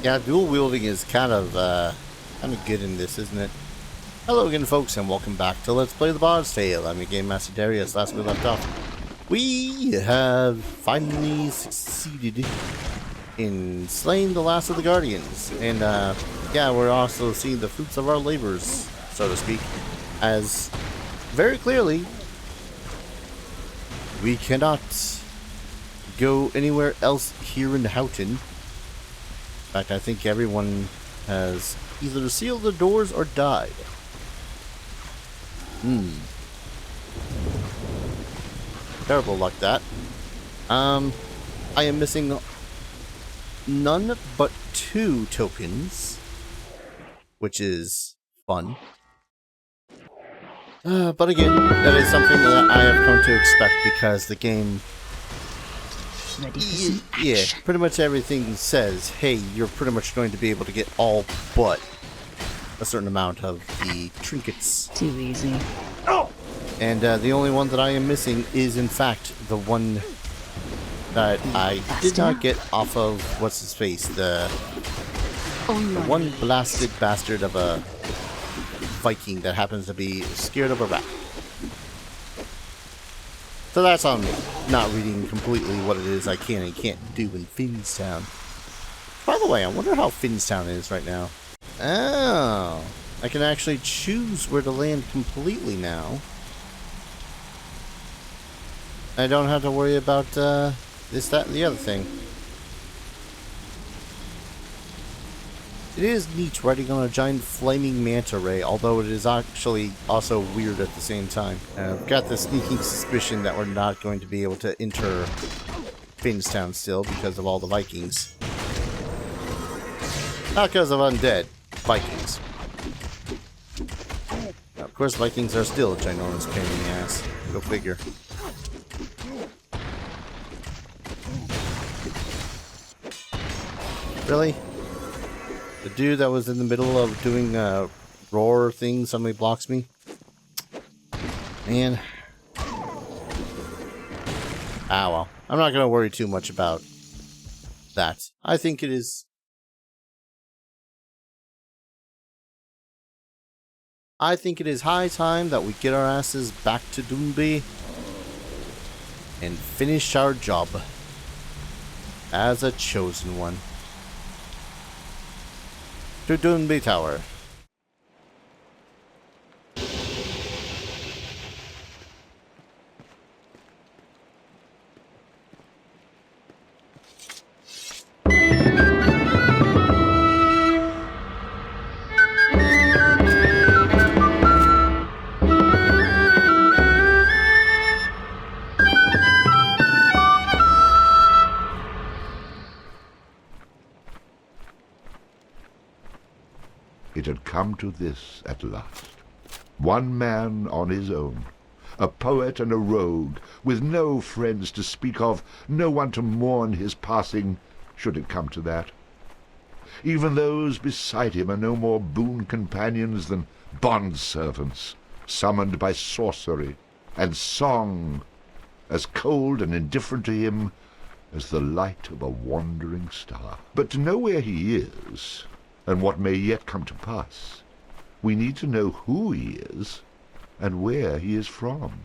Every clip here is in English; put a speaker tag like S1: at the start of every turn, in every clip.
S1: Yeah, dual wielding is kind of good in this, isn't it? Hello again, folks, and welcome back to Let's Play the Bard's Tale. I'm your Game Master Darius. Last we left off, we have finally succeeded in slaying the last of the Guardians. And, yeah, we're also seeing the fruits of our labors, so to speak, as very clearly we cannot go anywhere else here in Houghton. In fact, I think everyone has either sealed the doors or died. Terrible luck, that. I am missing none but 2 tokens, which is fun. But again, that is something that I have come to expect because the game...
S2: Ready for some action.
S1: Yeah, pretty much everything says, hey, you're pretty much going to be able to get all but a certain amount of the trinkets.
S2: Too easy.
S1: Oh! And the only one that I am missing is, in fact, the one that I did not get off of, what's his face, the one blasted bastard of a Viking that happens to be scared of a rat. So that's on me, not reading completely what it is I can and can't do in Finnstown. By the way, I wonder how Finnstown is right now. Oh, I can actually choose where to land completely now. I don't have to worry about this, that, and the other thing. It is neat riding on a giant flaming manta ray, although it is actually also weird at the same time. I've got the sneaking suspicion that we're not going to be able to enter Finnstown still because of all the Vikings. Not because of undead, Vikings. Now, of course, Vikings are still a ginormous pain in the ass. Go figure. Really? The dude that was in the middle of doing a roar thing suddenly blocks me? Man. Ah, well. I'm not going to worry too much about that. I think it is... I think it is high time that we get our asses back to Dounby and finish our job as a chosen one. To Dounby Tower.
S3: It had come to this at last. One man on his own, a poet and a rogue, with no friends to speak of, no one to mourn his passing, should it come to that. Even those beside him are no more boon companions than bond-servants, summoned by sorcery and song, as cold and indifferent to him as the light of a wandering star. But to know where he is, and what may yet come to pass, we need to know who he is and where he is from.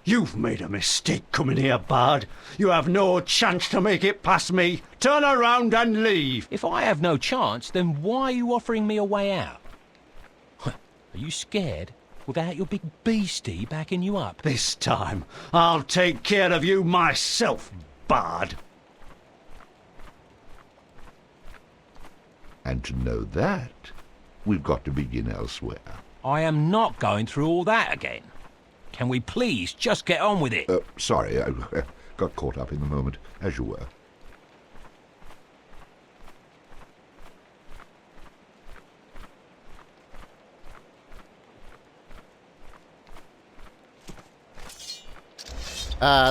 S4: You've made a mistake coming here, Bard. You have no chance to make it past me. Turn around and leave.
S5: If I have no chance, then why are you offering me a way out? Are you scared without your big beastie backing you up?
S4: This time, I'll take care of you myself, Bard.
S3: And to know that, we've got to begin elsewhere.
S5: I am not going through all that again. Can we please just get on with it?
S3: Sorry, I got caught up in the moment, as you were.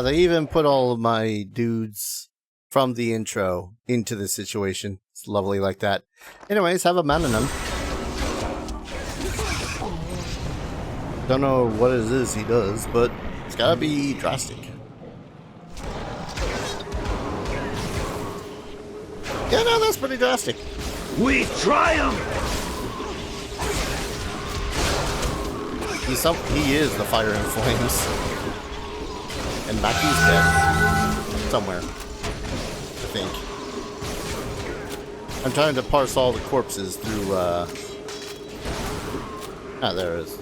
S1: They even put all of my dudes from the intro into the situation. It's lovely like that. Anyways, have a man in them. Don't know what it is he does, but it's gotta be drastic. Yeah, no, that's pretty drastic.
S4: We triumph!
S1: He is the fire and flames. And Mackey's dead. Somewhere. I think. I'm trying to parse all the corpses through, Ah, there it is.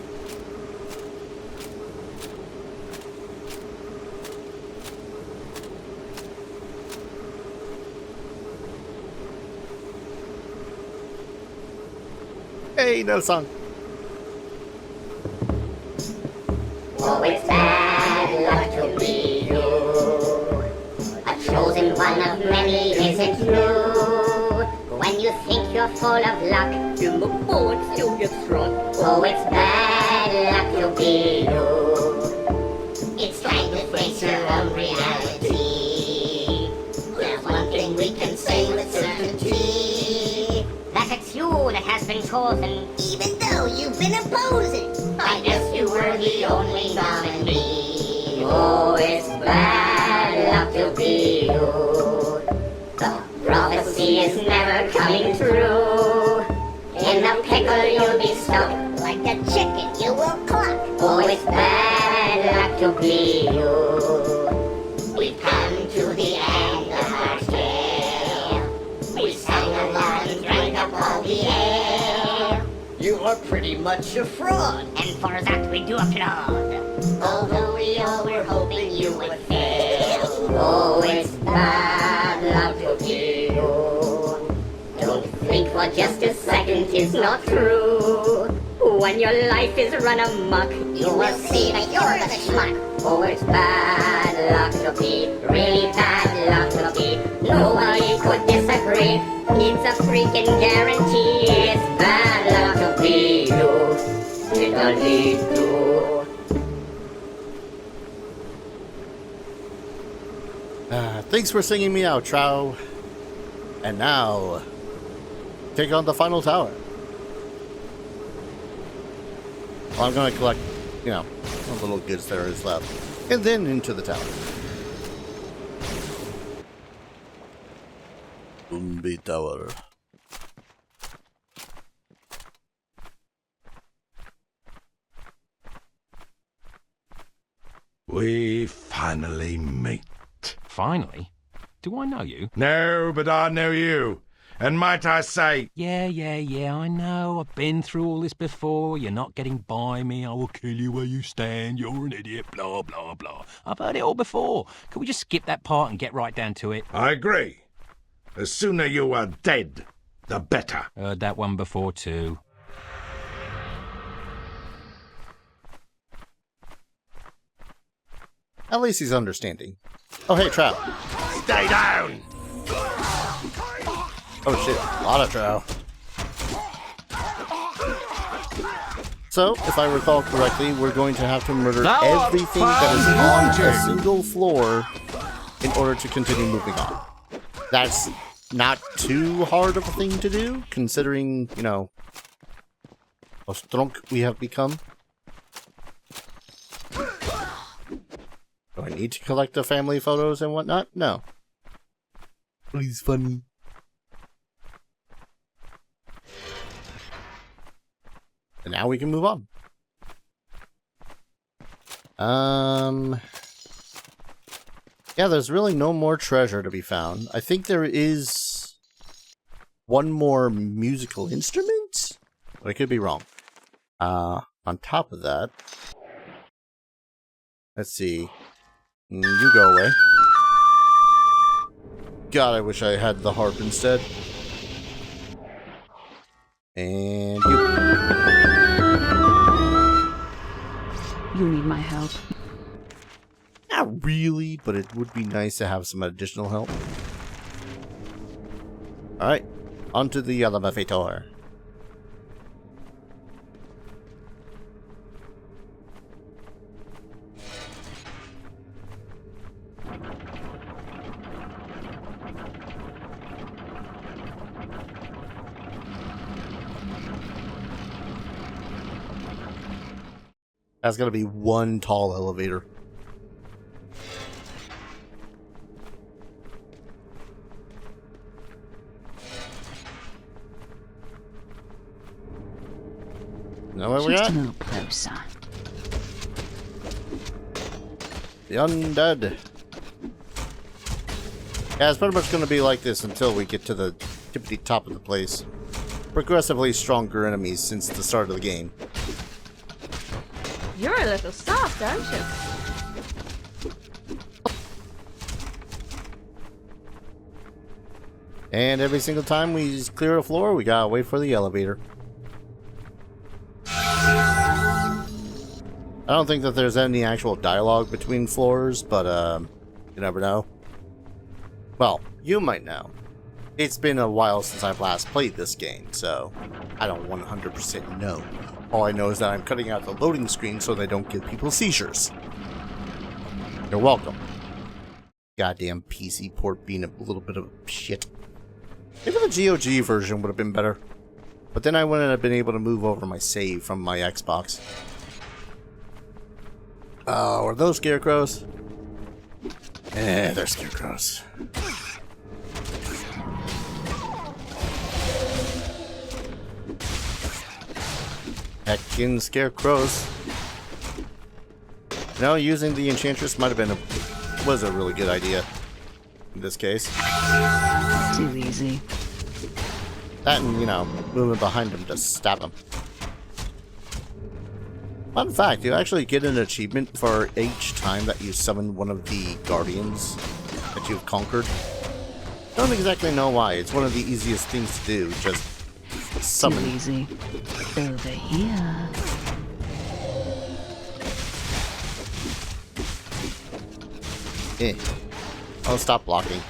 S1: Hey, no song.
S6: Oh, it's bad luck to be you. A chosen one of many isn't you. When you think you're full of luck, you move forward till you're thrown. Oh, it's bad luck to be you. It's time to face your own reality. There's one thing we can say with certainty. That it's you that has been chosen, even though you've been opposing. I guess you were the only nominee. Oh, it's bad luck to be you. The prophecy is never coming true. In a pickle you'll be stuck. Like a chicken you will cluck. Oh, it's bad luck to be you. We've come to the end of our tale. We sang a lot and drank up all the ale. You are pretty much a fraud, and for that we do applaud. Although we all were hoping you would fail. Oh, it's bad luck to be you. Don't think for just a second it's not true. When your life is run amok, you will see that you're the schmuck. Oh, it's bad luck to be, really bad luck to be. Nobody could disagree. It's a freaking guarantee. It's bad luck to be you. It'll lead to.
S1: Thanks for singing me out, Trow. And now, take on the final tower. Well, I'm going to collect, you know, what little goods there is left. And then into the tower. Dounby Tower.
S7: We finally meet.
S5: Finally? Do I know you?
S7: No, but I know you. And might I say...
S5: Yeah, I know. I've been through all this before. You're not getting by me. I will kill you where you stand. You're an idiot. Blah, blah, blah. I've heard it all before. Can we just skip that part and get right down to it?
S7: I agree. The sooner you are dead, the better.
S5: Heard that one before, too.
S1: At least he's understanding. Oh, hey, Trow.
S7: Stay down!
S1: Oh, shit. A lot of Trow. So, if I recall correctly, we're going to have to murder everything that is on a single floor in order to continue moving on. That's not too hard of a thing to do, considering, you know, how strong we have become. Do I need to collect the family photos and whatnot? No. Please, funny. And now we can move on. Yeah, there's really no more treasure to be found. I think there is one more musical instrument, but I could be wrong. On top of that, let's see. You go away. God, I wish I had the harp instead. And you.
S2: You need my help.
S1: Not really, but it would be nice to have some additional help. Alright, onto the elevator. That's gonna be one tall elevator. Know where we're
S2: Just
S1: at?
S2: a little closer.
S1: The undead. Yeah, it's pretty much gonna be like this until we get to the tippity top of the place. Progressively stronger enemies since the start of the game.
S8: You're a little soft, aren't you?
S1: And every single time we clear a floor, we gotta wait for the elevator. I don't think that there's any actual dialogue between floors, but you never know. Well, you might know. It's been a while since I've last played this game, so I don't 100% know. All I know is that I'm cutting out the loading screen so they don't give people seizures. You're welcome. Goddamn PC port being a little bit of shit. Maybe the GOG version would have been better. But then I wouldn't have been able to move over my save from my Xbox. Oh, are those scarecrows? Eh, they're scarecrows. Heckin' scarecrows. You know, using the enchantress might have been was a really good idea in this case.
S2: Too easy.
S1: That and, you know, moving behind him to stab him. Fun fact, you actually get an achievement for each time that you summon one of the guardians that you've conquered. Don't exactly know why. It's one of the easiest things to do. Just summon.
S2: Too easy. Over here.
S1: Eh. I'll stop blocking.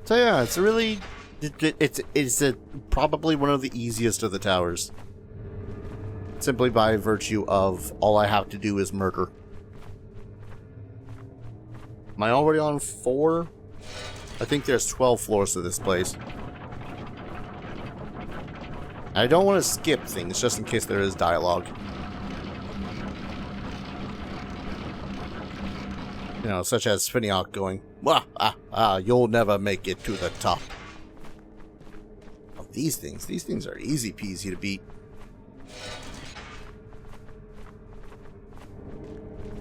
S1: So yeah, it's really... It's probably one of the easiest of the towers. Simply by virtue of all I have to do is murder. Am I already on 4? I think there's 12 floors to this place. I don't want to skip things just in case there is dialogue. You know, such as Finiok going, "Wah, you'll never make it to the top." Oh, these things are easy peasy to beat.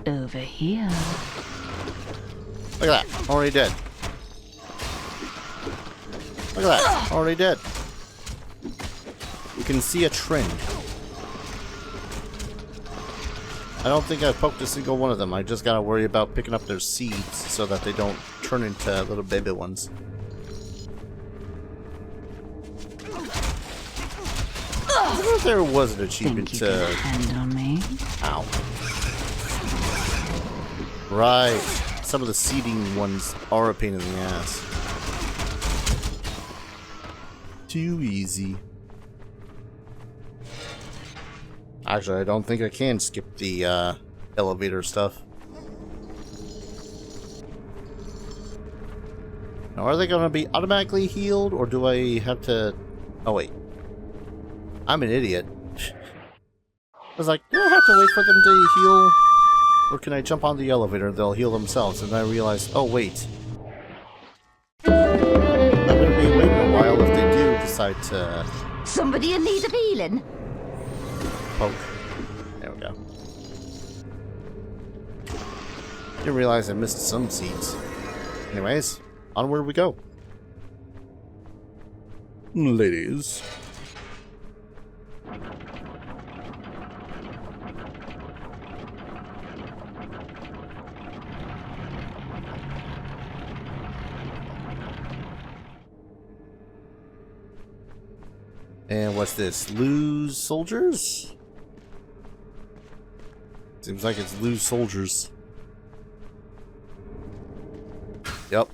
S2: Over here.
S1: Look at that, already dead. Look at that, already dead. You can see a trend. I don't think I poked a single one of them. I just gotta worry about picking up their seeds so that they don't turn into little baby ones. I wonder if there was an achievement
S2: Think you can depend on me?
S1: Ow. Right. Some of the seeding ones are a pain in the ass. Too easy. Actually, I don't think I can skip the elevator stuff. Now, are they going to be automatically healed, or do I have to... Oh, wait. I'm an idiot. I was like, do I have to wait for them to heal? Or can I jump on the elevator and they'll heal themselves? And then I realized, oh, wait. I'm going to be waiting a while if they do decide to...
S8: Somebody in need of healing.
S1: Poke. There we go. Didn't realize I missed some seeds. Anyways, onward we go. Ladies. And what's this? Lose soldiers? Seems like it's lose soldiers. Yep.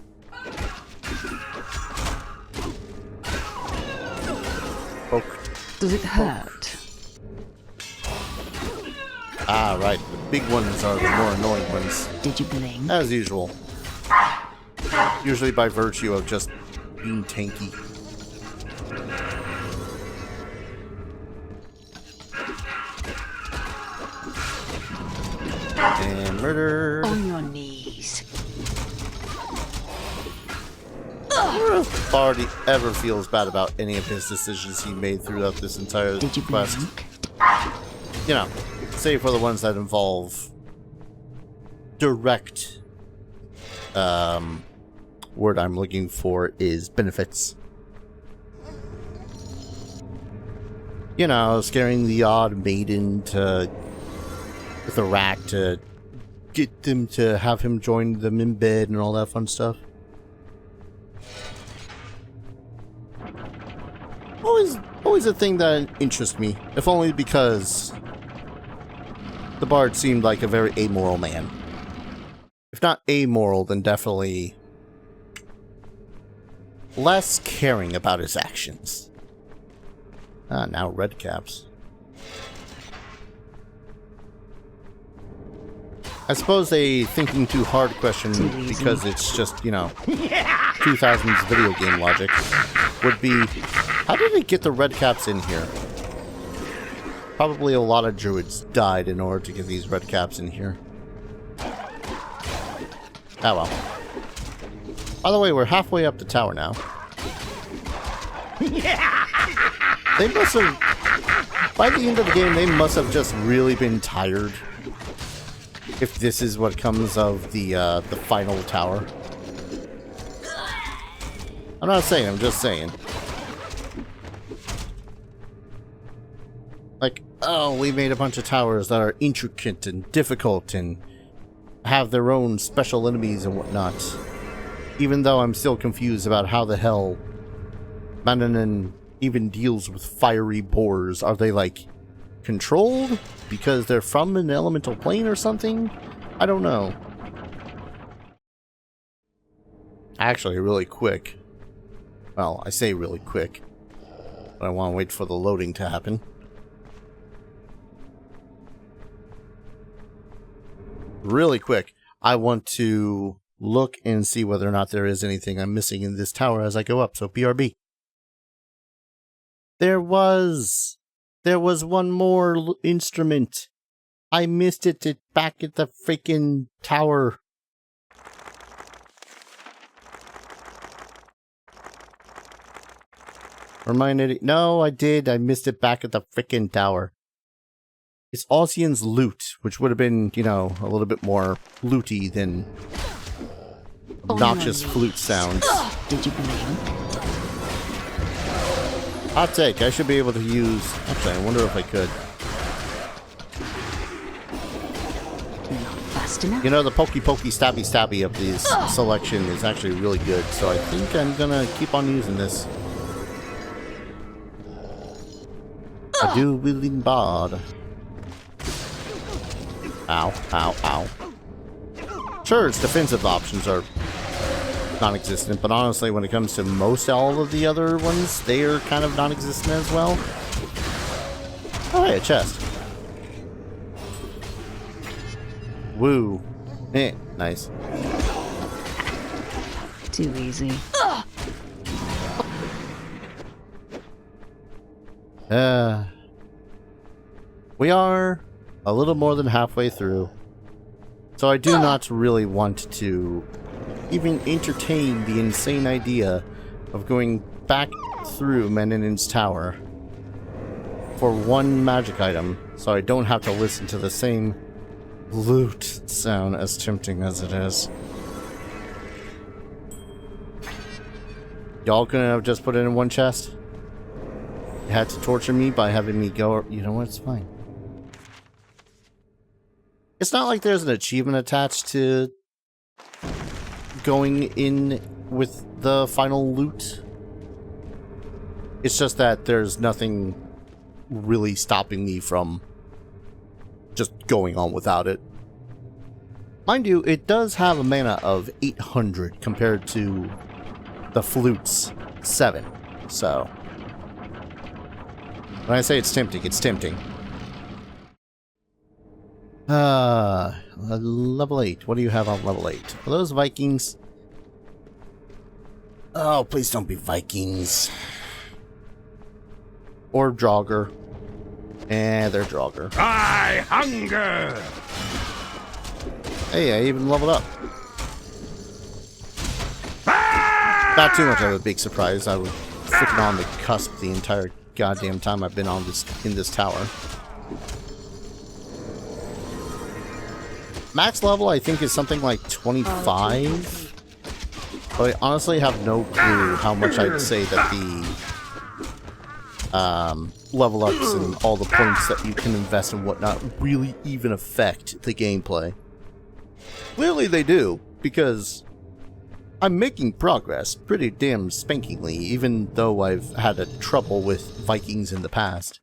S1: Poke.
S2: Does it hurt?
S1: Ah, right. The big ones are the more annoying ones.
S2: Did you blink?
S1: As usual. Usually by virtue of just being tanky. And murder.
S2: On your knees.
S1: If Barty ever feels bad about any of his decisions he made throughout this entire
S2: Did you
S1: quest.
S2: blink?
S1: You know, save for the ones that involve direct word I'm looking for is benefits. You know, scaring the odd maiden to with a rack to get them to have him join them in bed and all that fun stuff. Always a thing that interests me, if only because the bard seemed like a very amoral man. If not amoral, then definitely less caring about his actions. Ah, now red caps. I suppose a thinking too hard question, because it's just, you know, 2000s video game logic, would be, how did they get the red caps in here? Probably a lot of druids died in order to get these red caps in here. Ah well. By the way, we're halfway up the tower now. They must have, by the end of the game, they must have just really been tired. If this is what comes of the final tower. I'm not saying, I'm just saying. Like, oh, we made a bunch of towers that are intricate and difficult and have their own special enemies and whatnot. Even though I'm still confused about how the hell Mandarin even deals with fiery boars. Are they, like, controlled because they're from an elemental plane or something? I don't know. Actually, really quick. Well, I say really quick, but I want to wait for the loading to happen. Really quick, I want to look and see whether or not there is anything I'm missing in this tower as I go up, so BRB. There was one more instrument. I missed it back at the freaking tower. Reminded it. No, I did. I missed it back at the freaking tower. It's Ossian's lute, which would have been, you know, a little bit more looty than obnoxious flute sounds.
S2: Did you blink?
S1: Hot take. I should be able to use... Actually, I wonder if I could.
S2: Not fast enough.
S1: You know, the pokey stabby stabby of this selection is actually really good, so I think I'm gonna keep on using this. I do willing bard. Ow, ow, ow. Sure, its defensive options are non-existent, but honestly, when it comes to most all of the other ones, they are kind of non-existent as well. Oh, hey, a chest. Woo. Eh, nice.
S2: Too easy.
S1: We are a little more than halfway through, so I do not really want to even entertain the insane idea of going back through Menin's tower for one magic item, so I don't have to listen to the same lute sound, as tempting as it is. Y'all couldn't have just put it in one chest? You had to torture me by having me go... You know what? It's fine. It's not like there's an achievement attached to going in with the final loot. It's just that there's nothing really stopping me from just going on without it. Mind you, it does have a mana of 800 compared to the Flute's 7. So, when I say it's tempting, it's tempting. Level 8. What do you have on level 8? Are those Vikings? Oh, please don't be Vikings. Or Draugr. They're Draugr.
S7: I hunger!
S1: Hey, I even leveled up. Not too much of a big surprise. I was freaking on the cusp the entire goddamn time I've been on in this tower. Max level, I think, is something like 25. But I honestly have no clue how much I'd say that the level ups and all the points that you can invest and whatnot really even affect the gameplay. Clearly they do, because I'm making progress pretty damn spankingly, even though I've had a trouble with Vikings in the past.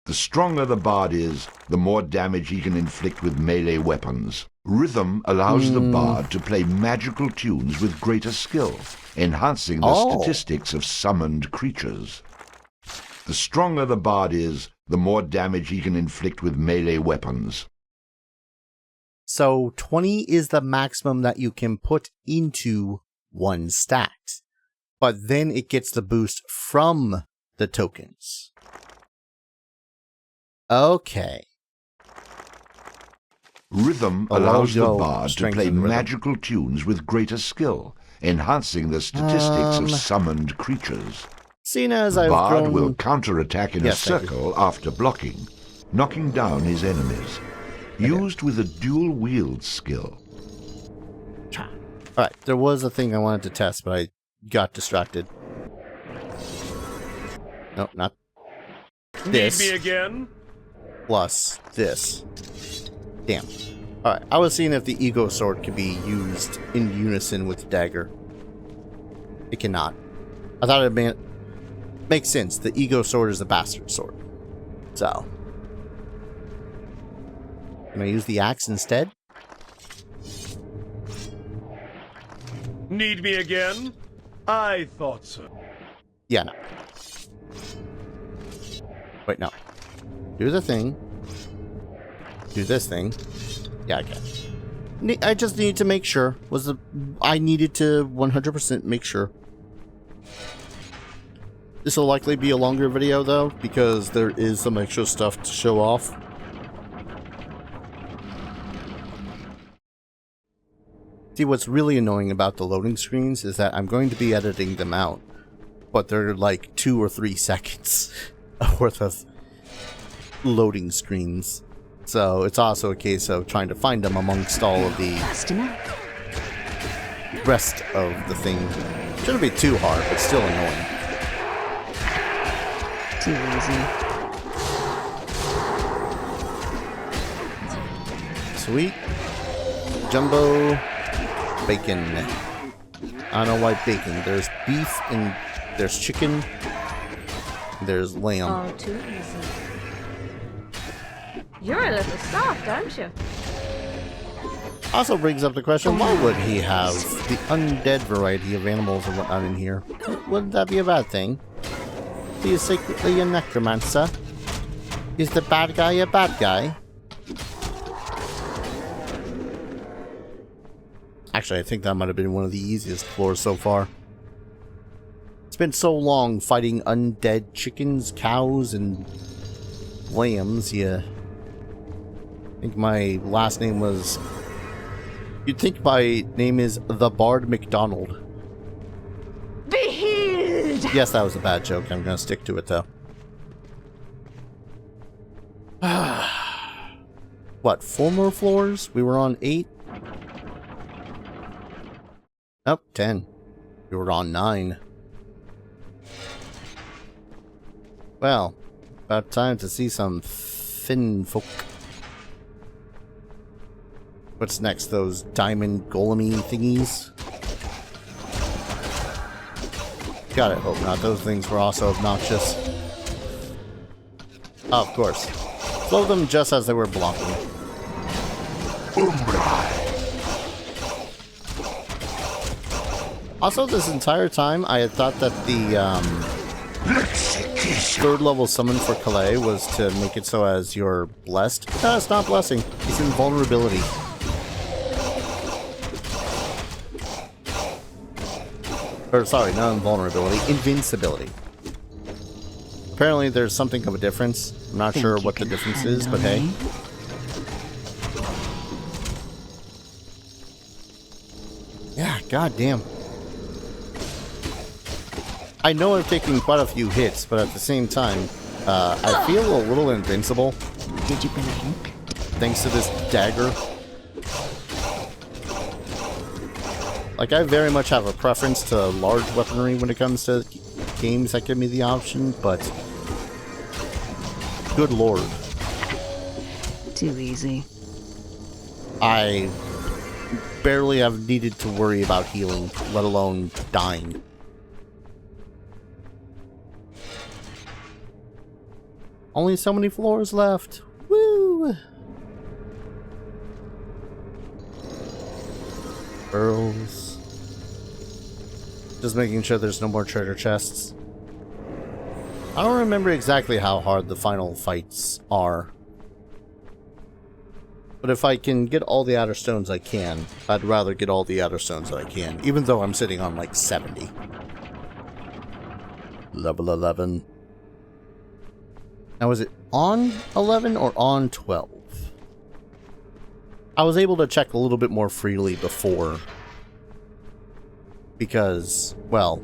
S3: The stronger the bard is, the more damage he can inflict with melee weapons. Rhythm allows the bard to play magical tunes with greater skill, enhancing the statistics of summoned creatures. The stronger the bard is, the more damage he can inflict with melee weapons.
S1: So 20 is the maximum that you can put into one stat, but then it gets the boost from the tokens. Okay.
S3: Rhythm allows the bard to play magical tunes with greater skill, enhancing the statistics of summoned creatures.
S1: Seeing as
S3: The
S1: I've
S3: bard
S1: grown...
S3: will counterattack in a circle after blocking, knocking down his enemies. Used with a dual-wield skill.
S1: Alright, there was a thing I wanted to test, but I got distracted. Nope, not this.
S7: Need me again?
S1: Plus this. Damn. Alright, I was seeing if the Ego Sword could be used in unison with the dagger. It cannot. I thought it makes sense. The Ego Sword is a bastard sword. So. Can I use the axe instead?
S7: Need me again? I thought so.
S1: Yeah, no. Wait, no. Do the thing. Do this thing. Yeah, I can. I just need to make sure. I needed to 100% make sure. This will likely be a longer video, though, because there is some extra stuff to show off. See, what's really annoying about the loading screens is that I'm going to be editing them out, but they're like 2 or 3 seconds worth of loading screens. So it's also a case of trying to find them amongst all of the rest of the thing. Shouldn't be too hard, but still annoying.
S2: Too easy.
S1: Sweet. Jumbo bacon. I don't know why bacon. There's beef and there's chicken. There's lamb.
S8: Oh, too easy. You're a little soft, aren't you?
S1: Also brings up the question, why would he have the undead variety of animals and whatnot in here? Wouldn't that be a bad thing? He is secretly a necromancer. Is the bad guy a bad guy? Actually, I think that might have been one of the easiest floors so far. It's been so long fighting undead chickens, cows, and lambs. Yeah. I think my last name was... You'd think my name is the Bard McDonald.
S8: Be healed!
S1: Yes, that was a bad joke. I'm gonna stick to it, though. What, 4 more floors? We were on 8? Nope, 10. We were on 9. Well, about time to see some Finn folk. What's next? Those diamond golemy thingies? Gotta hope not. Those things were also obnoxious. Oh, of course. Slow them just as they were blocking. Also, this entire time, I had thought that the third level summon for Calais was to make it so as you're blessed. No, it's not blessing. It's invulnerability. Or, sorry, not invulnerability. Invincibility. Apparently, there's something of a difference. I'm not sure what the difference is, but hey. Yeah, goddamn. I know I've taken quite a few hits, but at the same time, I feel a little invincible.
S2: Did you blink?
S1: Thanks to this dagger. Like, I very much have a preference to large weaponry when it comes to games that give me the option, but... Good lord.
S2: Too easy.
S1: I barely have needed to worry about healing, let alone dying. Only so many floors left. Woo! Pearls. Just making sure there's no more treasure chests. I don't remember exactly how hard the final fights are. But if I can get all the outer stones I can, I'd rather get all the outer stones that I can, even though I'm sitting on like 70. Level 11. Now, is it on 11 or on 12? I was able to check a little bit more freely before. Because, well,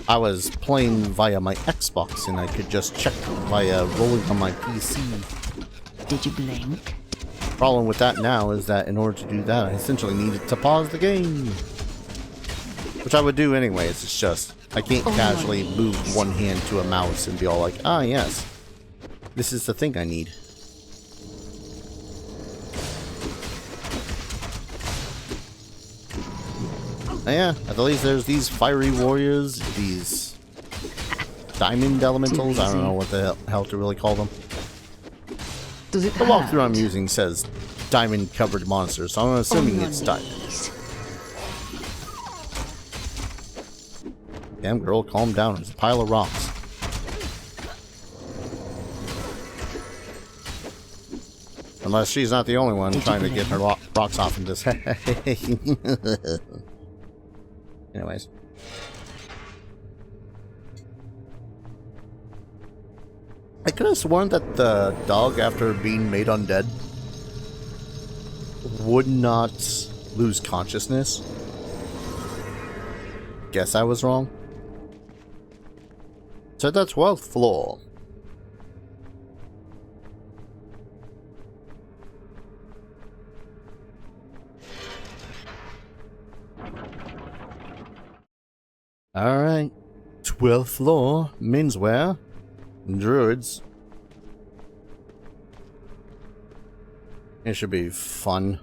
S1: I was playing via my Xbox and I could just check via rolling on my PC.
S2: Did you blink?
S1: Problem with that now is that in order to do that, I essentially needed to pause the game. Which I would do anyways, it's just, I can't casually move one hand to a mouse and be all like, ah yes, this is the thing I need. Yeah, at least there's these fiery warriors, these diamond elementals, I don't know what the hell to really call them.
S2: Does it
S1: The walkthrough I'm using says diamond covered monsters, so I'm assuming it's diamond. Damn girl, calm down, there's a pile of rocks. Unless she's not the only one trying to get her rocks off in this. Anyways. I could have sworn that the dog, after being made undead, would not lose consciousness. Guess I was wrong. So that's 12th floor. Alright. 12th floor, menswear, druids. It should be fun.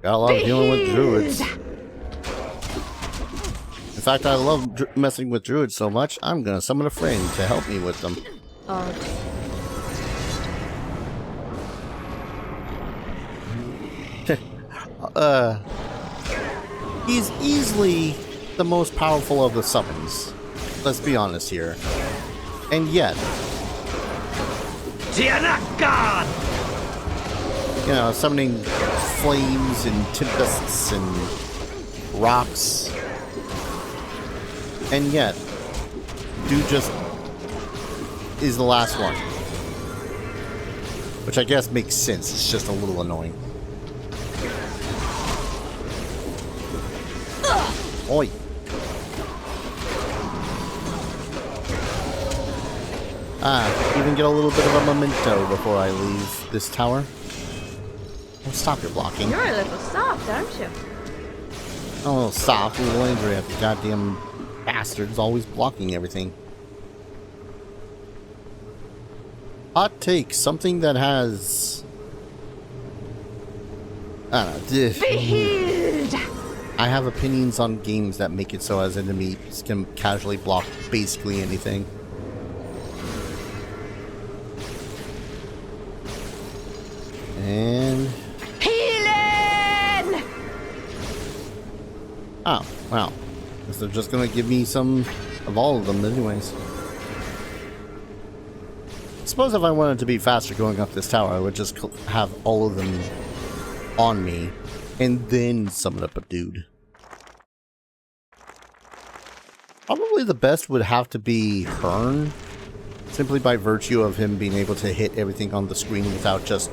S1: Got a lot of dealing with druids. In fact, I love messing with druids so much, I'm gonna summon a friend to help me with them. He's easily the most powerful of the summons. Let's be honest here. And yet, you know, summoning flames and tempests and rocks. And yet, dude just is the last one. Which I guess makes sense, it's just a little annoying. Oi. Even get a little bit of a memento before I leave this tower. Oh, stop your blocking.
S8: You're a little soft, aren't you?
S1: I'm a little soft, a little angry at the goddamn bastards always blocking everything. Hot take, something that has... I don't know.
S8: Be healed!
S1: I have opinions on games that make it so as enemies can casually block basically anything. And...
S8: Healing!
S1: oh, wow. Guess they're just gonna give me some of all of them anyways. I suppose if I wanted to be faster going up this tower, I would just have all of them on me and then summon up a dude. Probably the best would have to be Hearn, simply by virtue of him being able to hit everything on the screen without just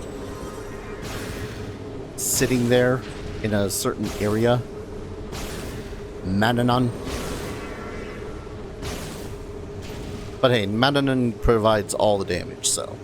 S1: sitting there in a certain area. Mananon. But hey, Mananon provides all the damage, so